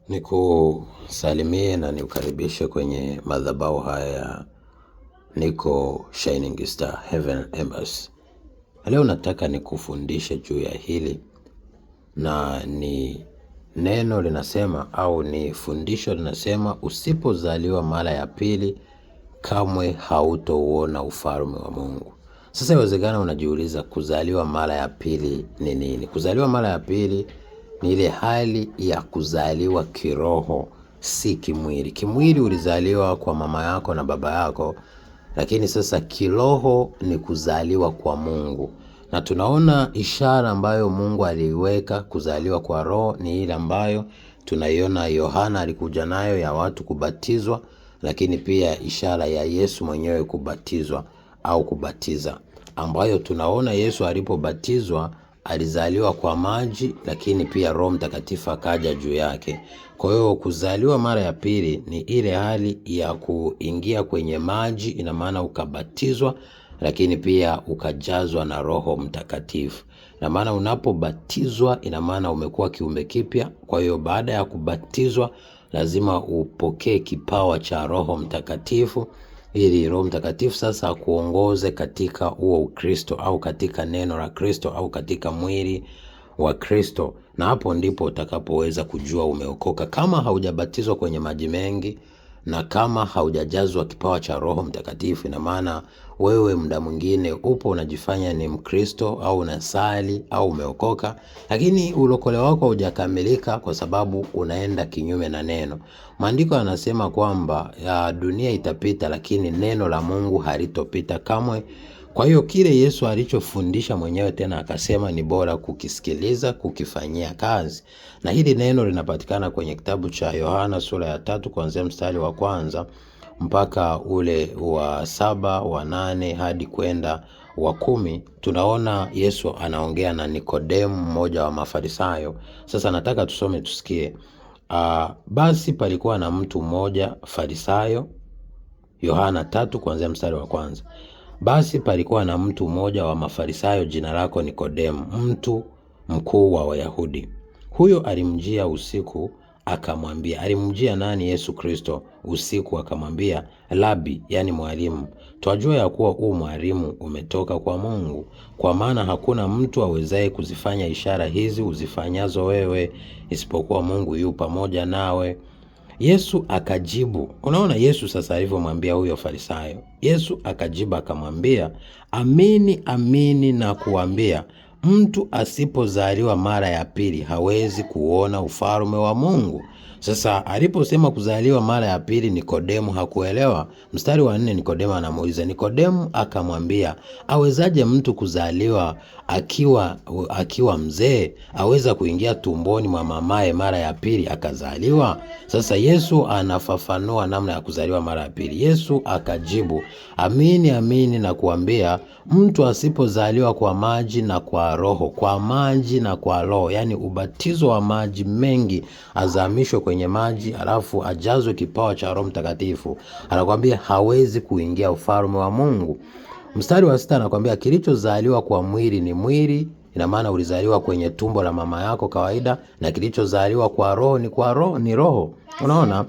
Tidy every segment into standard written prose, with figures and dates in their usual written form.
Nikusalimie na nikukaribishe kwenye madhabahu haya ya Niko Shining Star Heaven Embassy. Leo nataka nikufundishe juu ya hili, na ni neno linasema au ni fundisho linasema, usipozaliwa mara ya pili kamwe hautouona ufalme wa Mungu. Sasa inawezekana unajiuliza kuzaliwa mara ya pili ni nini? Kuzaliwa mara ya pili ni ile hali ya kuzaliwa kiroho, si kimwili. Kimwili ulizaliwa kwa mama yako na baba yako, lakini sasa kiroho ni kuzaliwa kwa Mungu. Na tunaona ishara ambayo Mungu aliweka kuzaliwa kwa roho ni ile ambayo tunaiona Yohana alikuja nayo ya watu kubatizwa, lakini pia ishara ya Yesu mwenyewe kubatizwa au kubatiza, ambayo tunaona Yesu alipobatizwa alizaliwa kwa maji, lakini pia Roho Mtakatifu akaja juu yake. Kwa hiyo kuzaliwa mara ya pili ni ile hali ya kuingia kwenye maji, ina maana ukabatizwa, lakini pia ukajazwa na Roho Mtakatifu. Na maana unapobatizwa ina maana umekuwa kiumbe kipya. Kwa hiyo baada ya kubatizwa lazima upokee kipawa cha Roho Mtakatifu, ili Roho Mtakatifu sasa akuongoze katika huo Ukristo au katika neno la Kristo au katika mwili wa Kristo. Na hapo ndipo utakapoweza kujua umeokoka. Kama haujabatizwa kwenye maji mengi na kama haujajazwa kipawa cha Roho Mtakatifu, ina maana wewe muda mwingine upo unajifanya ni Mkristo au unasali au umeokoka, lakini ulokole wako haujakamilika kwa sababu unaenda kinyume na neno. Maandiko yanasema kwamba dunia itapita, lakini neno la Mungu halitopita kamwe. Kwa hiyo kile Yesu alichofundisha mwenyewe tena akasema ni bora kukisikiliza, kukifanyia kazi. Na hili neno linapatikana kwenye kitabu cha Yohana sura ya 3 kuanzia mstari wa 1 mpaka ule wa 7, wa 8 hadi kwenda wa 10. Tunaona Yesu anaongea na Nikodemu, mmoja wa Mafarisayo. Sasa nataka tusome tusikie. Basi palikuwa na mtu mmoja Farisayo, Yohana 3 kuanzia mstari wa 1. Basi palikuwa na mtu mmoja wa Mafarisayo, jina lako Nikodemu, mtu mkuu wa Wayahudi. Huyo alimjia usiku akamwambia, alimjia nani? Yesu Kristo usiku akamwambia, Labi, yani mwalimu, twajua ya kuwa mwalimu umetoka kwa Mungu, kwa maana hakuna mtu awezaye kuzifanya ishara hizi uzifanyazo wewe, isipokuwa Mungu yu pamoja nawe. Yesu akajibu, unaona Yesu sasa alivyomwambia huyo Farisayo. Yesu akajibu akamwambia, amini amini na kuambia, mtu asipozaliwa mara ya pili hawezi kuona ufalme wa Mungu. Sasa aliposema kuzaliwa mara ya pili, Nikodemu hakuelewa. Mstari wa 4, Nikodemu anamuuliza. Nikodemu akamwambia, awezaje mtu kuzaliwa akiwa mzee? Aweza kuingia tumboni mwa mamaye mara ya pili akazaliwa? Sasa Yesu anafafanua namna ya kuzaliwa mara ya pili. Yesu akajibu, amini amini na kuambia, mtu asipozaliwa kwa maji na kwa roho, kwa maji na kwa roho, yani ubatizo wa maji mengi, azamishwe kwenye maji alafu ajazwe kipawa cha Roho Mtakatifu, anakuambia hawezi kuingia ufalme wa Mungu. Mstari wa 6 anakuambia, kilichozaliwa kwa mwili ni mwili, ina maana ulizaliwa kwenye tumbo la mama yako kawaida, na kilichozaliwa kwa roho ni roho. Unaona?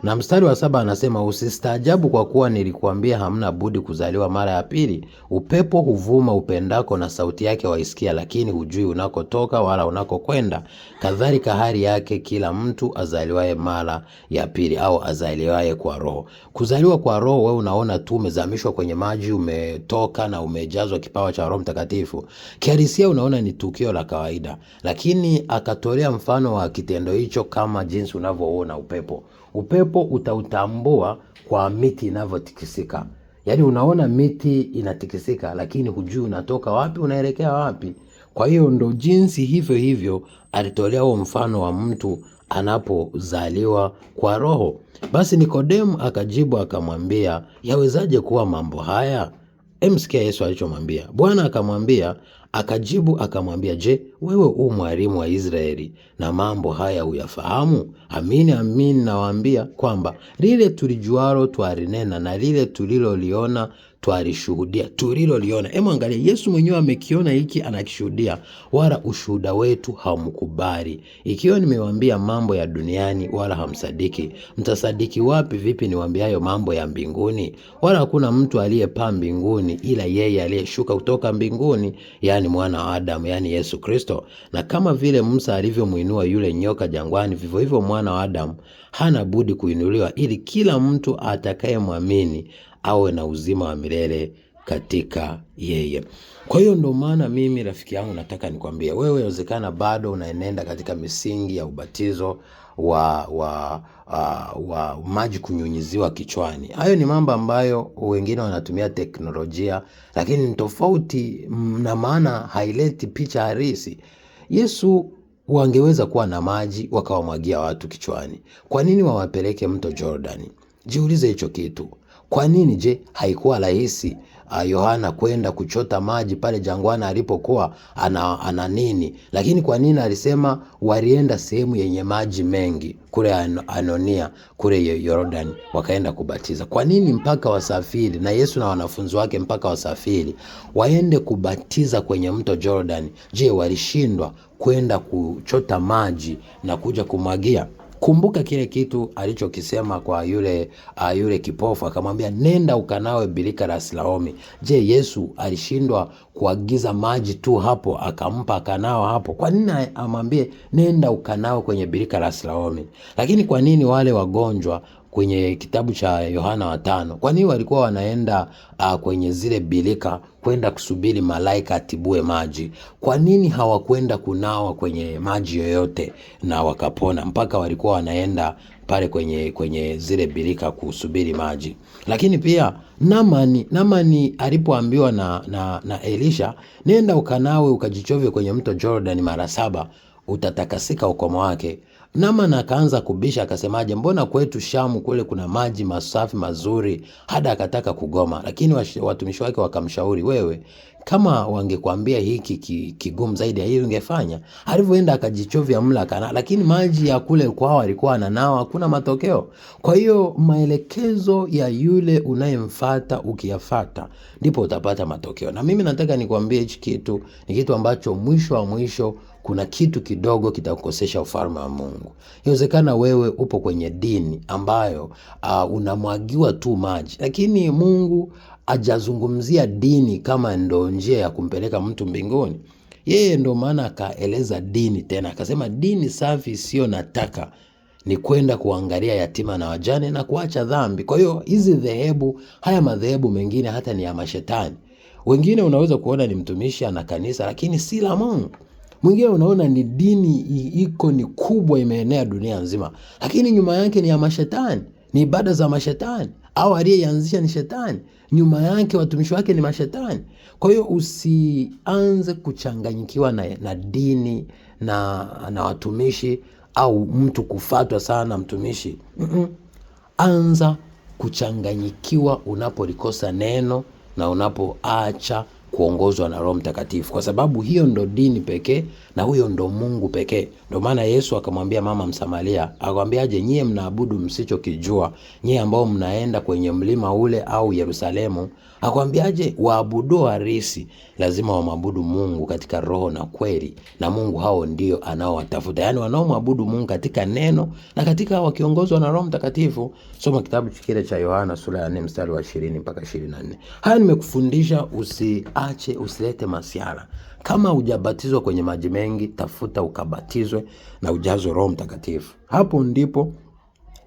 Na mstari wa 7 anasema, usistaajabu kwa kuwa nilikuambia hamna budi kuzaliwa mara ya pili. Upepo huvuma upendako na sauti yake waisikia, lakini hujui unakotoka wala unakokwenda. Kadhalika hali yake kila mtu azaliwaye mara ya pili au azaliwaye kwa roho. Kuzaliwa kwa roho, wewe unaona tu umezamishwa kwenye maji, umetoka na umejazwa kipawa cha Roho Mtakatifu. Kihalisia unaona ni tukio la kawaida, lakini akatolea mfano wa kitendo hicho kama jinsi unavyoona upepo. Upepo utautambua kwa miti inavyotikisika. Yaani unaona miti inatikisika, lakini hujui unatoka wapi unaelekea wapi. Kwa hiyo ndo jinsi hivyo alitolea huo mfano wa mtu anapozaliwa kwa roho. Basi Nikodemu akajibu akamwambia, yawezaje kuwa mambo haya? Msikia Yesu alichomwambia. Bwana akamwambia, akajibu akamwambia, je, wewe mwalimu wa Israeli na mambo haya huyafahamu? Amini amini nawaambia kwamba lile tulijualo twalinena na lile tuliloliona twalishuhudia tuliloliona. Hebu angalia, Yesu mwenyewe amekiona hiki, anakishuhudia, wala ushuhuda wetu hamkubali. Ikiwa nimewaambia mambo ya duniani wala hamsadiki, mtasadiki wapi vipi niwaambiayo mambo ya mbinguni? Wala hakuna mtu aliyepaa mbinguni ila yeye aliyeshuka kutoka mbinguni, yani mwana wa Adamu, yani Yesu Kristo. Na kama vile Musa alivyomuinua yule nyoka jangwani, vivyo hivyo mwana wa Adamu hana budi kuinuliwa, ili kila mtu atakayemwamini awe na uzima wa milele katika yeye. Kwa hiyo ndo maana mimi rafiki yangu nataka nikwambie wewe, inawezekana bado unaenenda katika misingi ya ubatizo wa maji kunyunyiziwa kichwani. Hayo ni mambo ambayo wengine wanatumia teknolojia, lakini ni tofauti na maana haileti picha halisi. Yesu wangeweza kuwa na maji wakawamwagia watu kichwani. Kwa nini wawapeleke mto Jordani? Jiulize hicho kitu. Kwa nini je, haikuwa rahisi Yohana kwenda kuchota maji pale jangwani alipokuwa ana nini? Lakini kwa nini alisema walienda sehemu yenye maji mengi kule Anonia kule Yordani wakaenda kubatiza? Kwa nini mpaka wasafiri na Yesu na wanafunzi wake mpaka wasafiri waende kubatiza kwenye mto Jordan? Je, walishindwa kwenda kuchota maji na kuja kumwagia? Kumbuka kile kitu alichokisema kwa yule kipofu, akamwambia nenda ukanawe birika la Siloamu. Je, Yesu alishindwa kuagiza maji tu hapo akampa akanawa hapo? Kwa nini amwambie nenda ukanawe kwenye birika la Siloamu? Lakini kwa nini wale wagonjwa kwenye kitabu cha Yohana 5, kwa nini walikuwa wanaenda kwenye zile birika kwenda kusubiri malaika atibue maji? Kwa nini hawakwenda kunawa kwenye maji yoyote na wakapona, mpaka walikuwa wanaenda pale kwenye zile birika kusubiri maji? Lakini pia Naamani alipoambiwa na Elisha, nenda ukanawe ukajichovye kwenye mto Jordan mara 7 utatakasika ukoma wake, Naamani akaanza kubisha, akasemaje, mbona kwetu Shamu kule kuna maji masafi mazuri? Hada akataka kugoma, lakini watumishi wake wakamshauri, wewe kama wangekwambia hiki kigumu zaidi ya hili ungefanya. Alivyoenda akajichovya mla kana, lakini maji ya kule kwao alikuwa ananawa, hakuna matokeo. Kwa hiyo maelekezo ya yule unayemfuata ukiyafuata ndipo utapata matokeo. Na mimi nataka nikwambie hichi kitu ni kitu ambacho mwisho wa mwisho kuna kitu kidogo kitakukosesha ufalme wa Mungu. Inawezekana wewe upo kwenye dini ambayo unamwagiwa tu maji, lakini Mungu hajazungumzia dini kama ndo njia ya kumpeleka mtu mbinguni. Yeye ndo maana akaeleza dini tena, akasema dini safi sio nataka ni kwenda kuangalia yatima na wajane na kuacha dhambi. Kwa hiyo hizi haya madhehebu mengine hata ni ya mashetani. Wengine unaweza kuona ni mtumishi ana kanisa lakini si la Mungu. Mwingine unaona ni dini iko ni kubwa imeenea dunia nzima, lakini nyuma yake ni ya mashetani, ni ibada za mashetani, au aliyeanzisha ni shetani, nyuma yake watumishi wake ni mashetani. Kwa hiyo usianze kuchanganyikiwa na dini na watumishi, au mtu kufatwa sana mtumishi. Anza kuchanganyikiwa unapolikosa neno na unapoacha kuongozwa na Roho Mtakatifu, kwa sababu hiyo ndo dini pekee na huyo ndo Mungu pekee. Ndio maana Yesu akamwambia mama Msamaria, akamwambiaje, nyie mnaabudu msichokijua, nyie ambao mnaenda kwenye mlima ule au Yerusalemu. Akamwambiaje, waabudu harisi lazima wamwabudu Mungu katika roho na kweli, na Mungu hao ndio anaowatafuta, yani wanaomwabudu Mungu katika neno na katika wakiongozwa na Roho Mtakatifu. Soma kitabu kile cha Yohana sura ya 4 mstari wa 20 mpaka 24. Haya nimekufundisha, usilete masiara. Kama hujabatizwa kwenye maji mengi, tafuta ukabatizwe na ujazwe Roho Mtakatifu. Hapo ndipo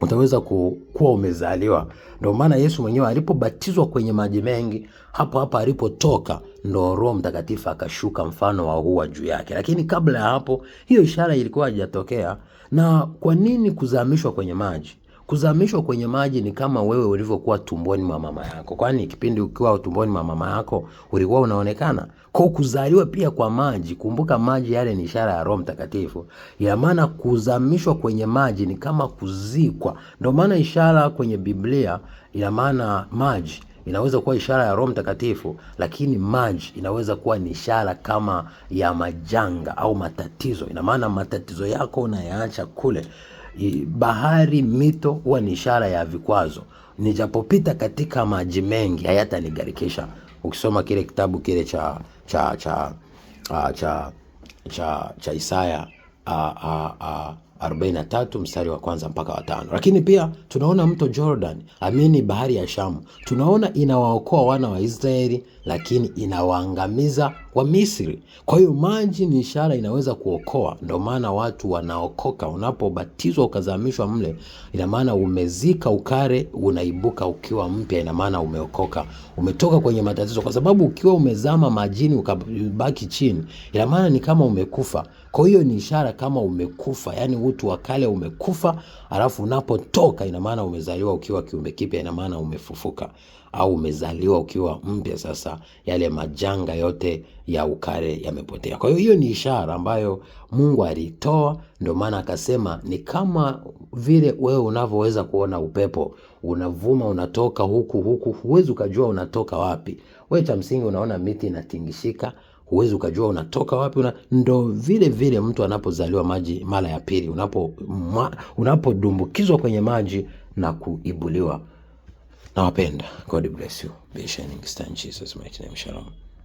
utaweza kuwa umezaliwa. Ndio maana Yesu mwenyewe alipobatizwa kwenye maji mengi, hapo alipotoka ndo Roho Mtakatifu akashuka mfano wa hua juu yake. Lakini kabla ya hapo hiyo ishara ilikuwa haijatokea. Na kwa nini kuzamishwa kwenye maji? Kuzamishwa kwenye maji ni kama wewe ulivyokuwa tumboni mwa mama yako. Kwani kipindi ukiwa tumboni mwa mama yako ulikuwa unaonekana? Kwa kuzaliwa pia kwa maji, kumbuka maji yale ni ishara ya Roho Mtakatifu. Ina maana kuzamishwa kwenye maji ni kama kuzikwa. Ndio maana ishara kwenye Biblia, ina maana maji inaweza kuwa ishara ya Roho Mtakatifu, lakini maji inaweza kuwa ni ishara kama ya majanga au matatizo. Ina maana matatizo yako unayaacha kule. Bahari, mito huwa ni ishara ya vikwazo. Nijapopita katika maji mengi hayatanigarikisha. Ukisoma kile kitabu kile cha Isaya 43 mstari wa 1 mpaka wa 5. Lakini pia tunaona mto Jordan, amini bahari ya Shamu, tunaona inawaokoa wana wa Israeli, lakini inawaangamiza wa Misri. Kwa hiyo maji ni ishara inaweza kuokoa. Ndio maana watu wanaokoka. Unapobatizwa ukazamishwa mle, ina maana umezika ukare, unaibuka ukiwa mpya. Ina maana umeokoka, umetoka kwenye matatizo, kwa sababu ukiwa umezama majini ukabaki chini, ina maana ni kama umekufa. Kwa hiyo ni ishara kama umekufa, yani utu wa kale umekufa, alafu unapotoka ina maana umezaliwa ukiwa kiumbe kipya. Ina maana umefufuka au umezaliwa ukiwa mpya. Sasa yale majanga yote ya ukale yamepotea. Kwa hiyo ni ishara ambayo Mungu alitoa. Ndio maana akasema ni kama vile wewe unavyoweza kuona upepo unavuma, unatoka huku, huwezi ukajua unatoka wapi. Wewe cha msingi unaona miti inatingishika, huwezi ukajua unatoka wapi. Ndo vile vile mtu anapozaliwa maji mara ya pili, unapodumbukizwa kwenye maji na kuibuliwa. Nawapenda. God bless you. Be a shining star in Jesus' mighty name. Shalom.